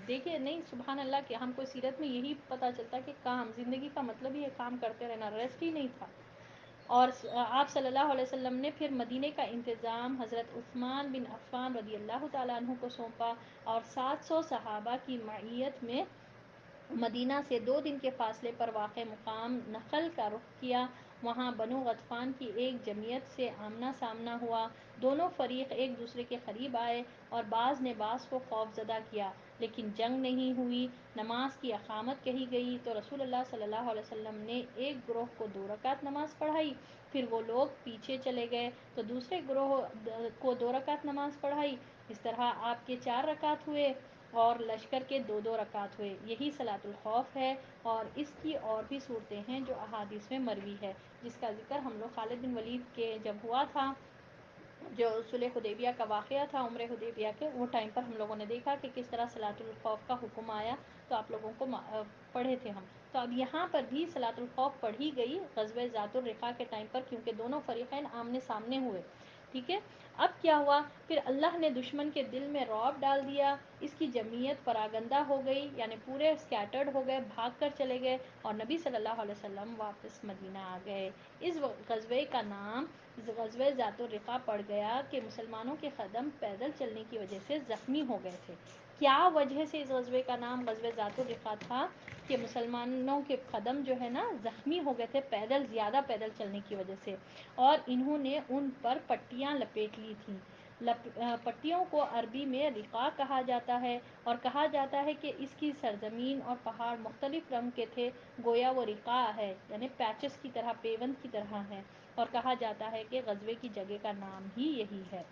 دیکھیے نہیں، سبحان اللہ، کہ ہم کو سیرت میں یہی پتہ چلتا ہے کہ کام، زندگی کا مطلب ہی ہے کام کرتے رہنا، ریسٹ ہی نہیں تھا۔ اور آپ صلی اللہ علیہ وسلم نے پھر مدینہ کا انتظام حضرت عثمان بن عفان رضی اللہ تعالیٰ عنہ کو سونپا، اور 700 صحابہ کی معیت میں مدینہ سے 2 دن کے فاصلے پر واقع مقام نخل کا رخ کیا، وہاں بنو غطفان کی ایک جمعیت سے آمنا سامنا ہوا، دونوں فریق ایک دوسرے کے قریب آئے اور بعض نے بعض کو خوف زدہ کیا، لیکن جنگ نہیں ہوئی۔ نماز کی اقامت کہی گئی تو رسول اللہ صلی اللہ علیہ وسلم نے ایک گروہ کو 2 رکعت نماز پڑھائی، پھر وہ لوگ پیچھے چلے گئے تو دوسرے گروہ کو 2 رکعت نماز پڑھائی، اس طرح آپ کے 4 رکعت ہوئے اور لشکر کے 2 رکعت ہوئے، یہی صلاۃ الخوف ہے، اور اس کی اور بھی صورتیں ہیں جو احادیث میں مروی ہے، جس کا ذکر ہم لوگ خالد بن ولید کے جب ہوا تھا، جو صلح حدیبیہ کا واقعہ تھا، عمرہ حدیبیہ کے، وہ ٹائم پر ہم لوگوں نے دیکھا کہ کس طرح صلاۃ الخوف کا حکم آیا، تو آپ لوگوں کو پڑھے تھے ہم، تو اب یہاں پر بھی صلاۃ الخوف پڑھی گئی غزوہ ذات الرقاع کے ٹائم پر، کیونکہ دونوں فریقین آمنے سامنے ہوئے، ٹھیک ہے۔ اب کیا ہوا، پھر اللہ نے دشمن کے دل میں رعب ڈال دیا، اس کی جمعیت پراگندہ ہو گئی، یعنی پورے اسکیٹرڈ ہو گئے، بھاگ کر چلے گئے، اور نبی صلی اللہ علیہ وسلم واپس مدینہ آ گئے۔ اس غزوے کا نام غزوہ ذات الرقاع پڑ گیا کہ مسلمانوں کے قدم پیدل چلنے کی وجہ سے زخمی ہو گئے تھے۔ کیا وجہ سے اس غزوے کا نام غزوہ ذات الرقاع تھا؟ کہ مسلمانوں کے قدم جو ہے نا زخمی ہو گئے تھے، زیادہ پیدل چلنے کی وجہ سے، اور انہوں نے ان پر پٹیاں لپیٹ لی تھیں، پٹیوں کو عربی میں رقاع کہا جاتا ہے، اور کہا جاتا ہے کہ اس کی سرزمین اور پہاڑ مختلف رنگ کے تھے، گویا وہ رقاع ہے یعنی پیچز کی طرح، پیوند کی طرح ہے، اور کہا جاتا ہے کہ غزوے کی جگہ کا نام ہی یہی ہے۔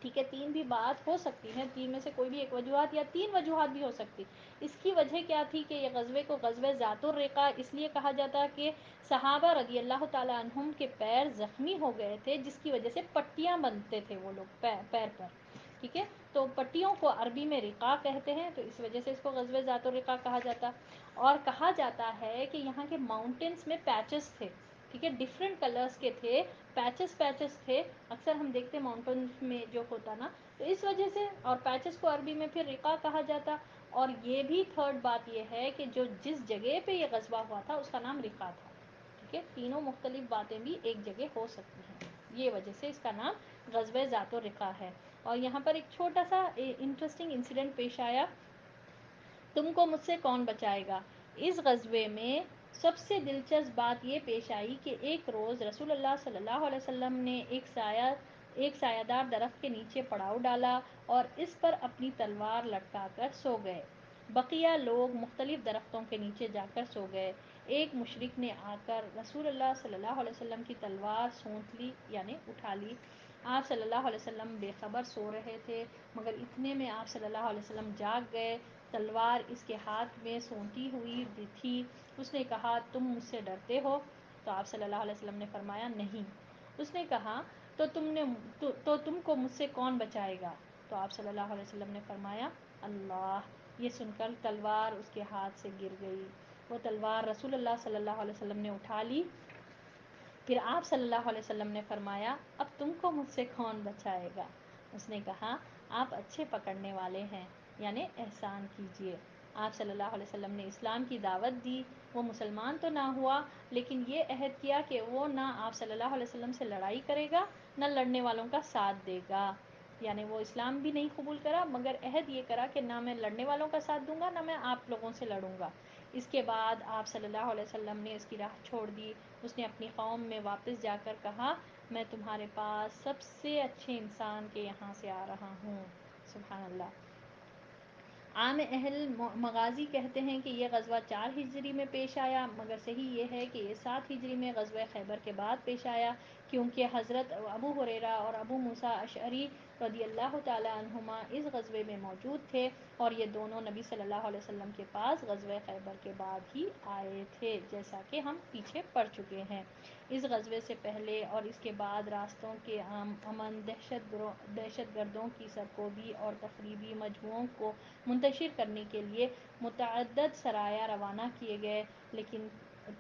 ٹھیک ہے، تین بھی بات ہو سکتی ہے، تین میں سے کوئی بھی ایک وجوہات یا تین وجوہات بھی ہو سکتی۔ اس کی وجہ کیا تھی کہ یہ غزوے کو غزوہ ذات الرقاع اس لیے کہا جاتا کہ صحابہ رضی اللہ تعالیٰ عنہم کے پیر زخمی ہو گئے تھے، جس کی وجہ سے پٹیاں بنتے تھے وہ لوگ پیر پر، ٹھیک ہے، تو پٹیوں کو عربی میں رقاع کہتے ہیں، تو اس وجہ سے اس کو غزوہ ذات الرقاع کہا جاتا۔ اور کہا جاتا ہے کہ یہاں کے ماؤنٹینس میں پیچز تھے، ٹھیک ہے، ڈفرینٹ کلرز کے تھے، پیچز تھے، اکثر ہم دیکھتے ہیں ماؤنٹینس میں جو ہوتا نا، تو اس وجہ سے، اور پیچز کو عربی میں پھر رقاع کہا جاتا۔ اور یہ بھی تھرڈ بات یہ ہے کہ جس جگہ پہ یہ غزوہ ہوا تھا اس کا نام رقاع تھا، ٹھیک ہے، تینوں مختلف باتیں بھی ایک جگہ ہو سکتی ہیں، یہ وجہ سے اس کا نام غزوہ ذات الرقاع ہے۔ اور یہاں پر ایک چھوٹا سا انٹرسٹنگ انسیڈنٹ پیش آیا، تم کو مجھ سے کون بچائے گا۔ اس غزوے میں سب سے دلچسپ بات یہ پیش آئی کہ ایک روز رسول اللہ صلی اللہ علیہ وسلم نے ایک سایہ دار درخت کے نیچے پڑاؤ ڈالا اور اس پر اپنی تلوار لٹکا کر سو گئے۔ بقیہ لوگ مختلف درختوں کے نیچے جا کر سو گئے۔ ایک مشرک نے آ کر رسول اللہ صلی اللہ علیہ وسلم کی تلوار سونت لی یعنی اٹھا لی۔ آپ صلی اللہ علیہ وسلم بے خبر سو رہے تھے، مگر اتنے میں آپ صلی اللہ علیہ وسلم جاگ گئے، تلوار اس کے ہاتھ میں سونتی ہوئی تھی۔ اس نے کہا، تم مجھ سے ڈرتے ہو؟ تو آپ صلی اللہ علیہ وسلم نے فرمایا، نہیں۔ اس نے کہا، تو تم کو مجھ سے کون بچائے گا؟ تو آپ صلی اللہ علیہ وسلم نے فرمایا، اللہ۔ یہ سن کر تلوار اس کے ہاتھ سے گر گئی۔ وہ تلوار رسول اللہ صلی اللہ علیہ وسلم نے اٹھا لی۔ پھر آپ صلی اللہ علیہ وسلم نے فرمایا، اب تم کو مجھ سے کون بچائے گا؟ اس نے کہا، آپ اچھے پکڑنے والے ہیں، یعنی احسان کیجئے۔ آپ صلی اللہ علیہ وسلم نے اسلام کی دعوت دی، وہ مسلمان تو نہ ہوا، لیکن یہ عہد کیا کہ وہ نہ آپ صلی اللہ علیہ وسلم سے لڑائی کرے گا، نہ لڑنے والوں کا ساتھ دے گا، یعنی وہ اسلام بھی نہیں قبول کرا، مگر عہد یہ کرا کہ نہ میں لڑنے والوں کا ساتھ دوں گا، نہ میں آپ لوگوں سے لڑوں گا۔ اس کے بعد آپ صلی اللہ علیہ وسلم نے اس کی راہ چھوڑ دی۔ اس نے اپنی قوم میں واپس جا کر کہا، میں تمہارے پاس سب سے اچھے انسان کے یہاں سے آ رہا ہوں۔ سبحان اللہ۔ عام اہل مغازی کہتے ہیں کہ یہ غزوہ 4 ہجری میں پیش آیا، مگر صحیح یہ ہے کہ یہ 7 ہجری میں غزوہ خیبر کے بعد پیش آیا، کیونکہ حضرت ابو ہریرہ اور ابو موسیٰ اشعری رضی اللہ تعالی عنہما اس غزوے میں موجود تھے، اور یہ دونوں نبی صلی اللہ علیہ وسلم کے پاس غزوہ خیبر کے بعد ہی آئے تھے، جیسا کہ ہم پیچھے پڑھ چکے ہیں۔ اس غزوے سے پہلے اور اس کے بعد راستوں کے امن، دہشت گردوں کی سرکوبی اور تخریبی مجموعوں کو منتشر کرنے کے لیے متعدد سرایا روانہ کیے گئے، لیکن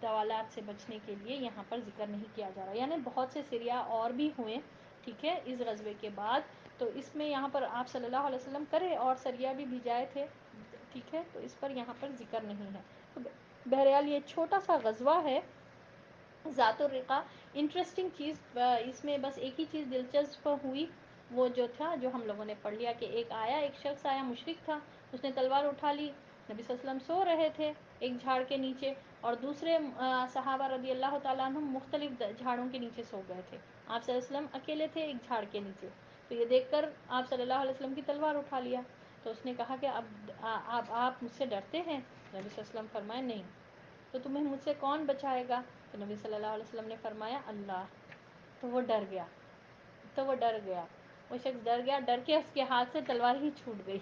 توالات سے بچنے کے لیے یہاں پر ذکر نہیں کیا جا رہا، یعنی بہت سے سریا اور بھی ہوئے، ٹھیک ہے، اس غزوے کے بعد، تو اس میں یہاں پر آپ صلی اللہ علیہ وسلم کرے اور سریا بھی بھیجائے تھے، ٹھیک ہے، تو اس پر یہاں پر ذکر نہیں ہے۔ تو بہرحال یہ چھوٹا سا غزوہ ہے ذات الرقاع۔ انٹرسٹنگ چیز اس میں بس ایک ہی چیز دلچسپ ہوئی، وہ جو تھا جو ہم لوگوں نے پڑھ لیا کہ ایک شخص آیا، مشرک تھا، اس نے تلوار اٹھا لی، نبی صلی اللہ علیہ وسلم سو رہے تھے ایک جھاڑ کے نیچے، اور دوسرے صحابہ رضی اللہ تعالیٰ عنہ مختلف جھاڑوں کے نیچے سو گئے تھے، آپ صلی اللہ علیہ وسلم اکیلے تھے ایک جھاڑ کے نیچے، تو یہ دیکھ کر آپ صلی اللہ علیہ وسلم کی تلوار اٹھا لیا۔ تو اس نے کہا کہ اب آپ مجھ سے ڈرتے ہیں؟ نبی صلی اللہ علیہ وسلم فرمائے، نہیں۔ تو تمہیں مجھ سے کون بچائے گا؟ تو نبی صلی اللہ علیہ وسلم نے فرمایا، اللہ۔ تو وہ ڈر گیا، وہ شخص ڈر گیا، ڈر کے اس کے ہاتھ سے تلوار ہی چھوٹ گئی۔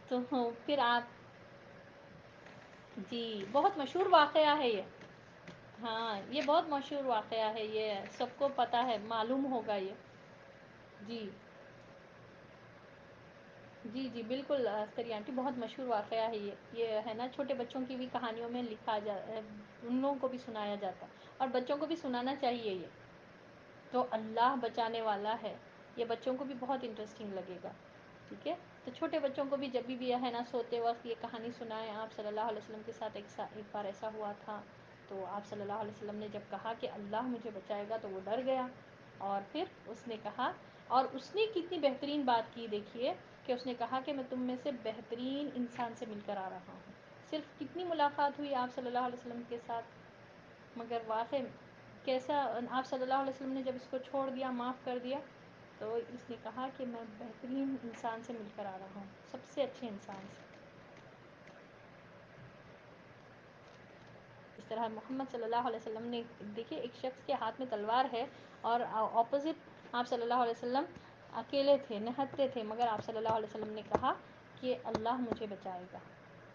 تو پھر آپ، جی بہت مشہور واقعہ ہے یہ، ہاں یہ بہت مشہور واقعہ ہے، یہ سب کو پتہ ہے، معلوم ہوگا یہ، جی جی جی بالکل استری آنٹی، بہت مشہور واقعہ ہے یہ ہے نا، چھوٹے بچوں کی بھی کہانیوں میں لکھا ان لوگوں کو بھی سنایا جاتا ہے، اور بچوں کو بھی سنانا چاہیے یہ، تو اللہ بچانے والا ہے، یہ بچوں کو بھی بہت انٹرسٹنگ لگے گا، ٹھیک ہے، تو چھوٹے بچوں کو بھی جب بھی ہے نا سوتے وقت یہ کہانی سنائیں۔ آپ صلی اللہ علیہ وسلم کے ساتھ ایک بار ایسا ہوا تھا، تو آپ صلی اللہ علیہ وسلم نے جب کہا کہ اللہ مجھے بچائے گا، تو وہ ڈر گیا، اور پھر اس نے کہا، اور اس نے کتنی بہترین بات کی، دیکھیے کہ اس نے کہا کہ میں تم میں سے بہترین انسان سے مل کر آ رہا ہوں۔ صرف کتنی ملاقات ہوئی آپ صلی اللہ علیہ وسلم کے ساتھ، مگر واقعی کیسا، آپ صلی اللہ علیہ وسلم نے جب اس کو چھوڑ دیا، معاف کر دیا، تو اس نے کہا کہ میں بہترین انسان سے مل کر آ رہا ہوں، سب سے اچھے انسان سے. اس طرح محمد صلی اللہ علیہ وسلم نے دیکھیے ایک شخص کے ہاتھ میں تلوار ہے اور اپوزٹ آپ صلی اللہ علیہ وسلم اکیلے تھے، نہتے تھے، مگر آپ صلی اللہ علیہ وسلم نے کہا کہ اللہ مجھے بچائے گا.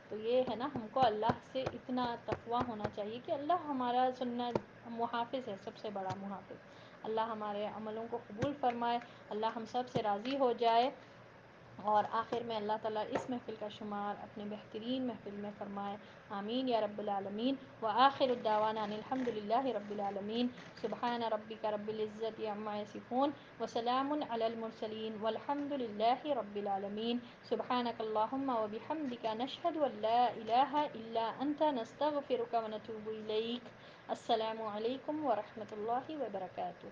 تو یہ ہے نا، ہم کو اللہ سے اتنا تقویٰ ہونا چاہیے کہ اللہ ہمارا سننا محافظ ہے، سب سے بڑا محافظ. اللہ ہمارے عملوں کو قبول فرمائے، اللہ ہم سب سے راضی ہو جائے، اور آخر میں اللہ تعالیٰ اس محفل کا شمار اپنے بہترین محفل میں فرمائے. آمین یا رب العالمین. وآخر الدعوانا ان الحمد للہ رب العالمین. سبحان ربک رب العزت عما یصفون وسلام علی المرسلین والحمد للہ رب العالمین. سبحانک اللہم وبحمدک نشہد ان لا الہ الا انت نستغفرک ونتوب الیک. السلام علیکم ورحمۃ اللہ وبرکاتہ.